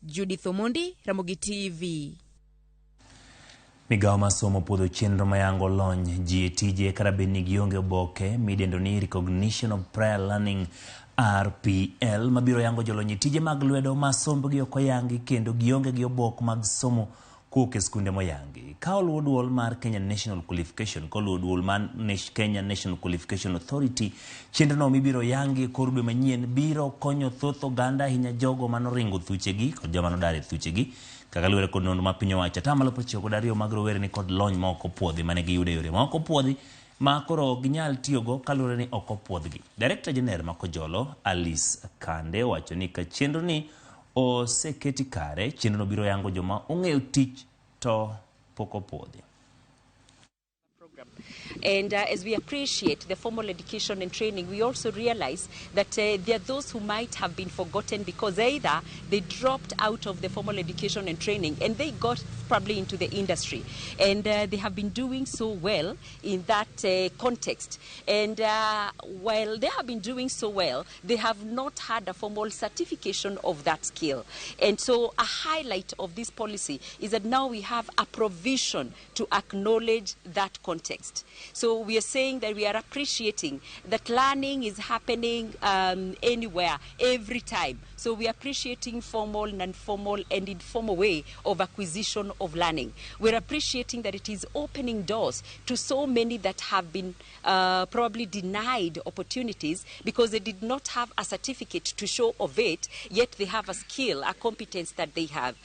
Judith Omondi, Ramogi TV. Migao ma somo opuodho chenro mayango lony ji tije karabeni gionge oboke midendo ni Recognition of Prior Learning RPL mabiro yango jolonyi tije mag lwedo ma sombgi okoyangi kendo gionge gi obok mag somo kuke skunde moyangi. Ka oluwo duol mar Kenya National Qualification koluwo duol mar Kenya National Qualification Authority, chenrono mibiro yangi kor dwe manyien biro konyo thoth oganda ahinya jogo manoringo thuchegi kod joma nodar e thuchegi kaka luwore kod nonro ma piny owacho. Atamalo 92 mag rowere ni kod lony ma ok opuodhi mane giyudo yore ma ok opuodhi ma koro ginyal tiyogo kaluwore ni ok opuodhgi. Director General ma Kojolo Alice Kande wacho ni ka chenro ni oseketi kare, chenro biro yango joma ong'eyo tich to pok opuodhi. And as we appreciate the formal education and training, we also realize that there are those who might have been forgotten because either they dropped out of the formal education and training and they got probably into the industry. And they have been doing so well in that context. And while they have been doing so well, they have not had a formal certification of that skill. And so a highlight of this policy is that now we have a provision to acknowledge that context. So we are saying that we are appreciating that learning is happening anywhere, every time. So we are appreciating formal, non-formal, and informal way of acquisition of learning. We're appreciating that it is opening doors to so many that have been probably denied opportunities because they did not have a certificate to show of it, yet they have a skill, a competence that they have.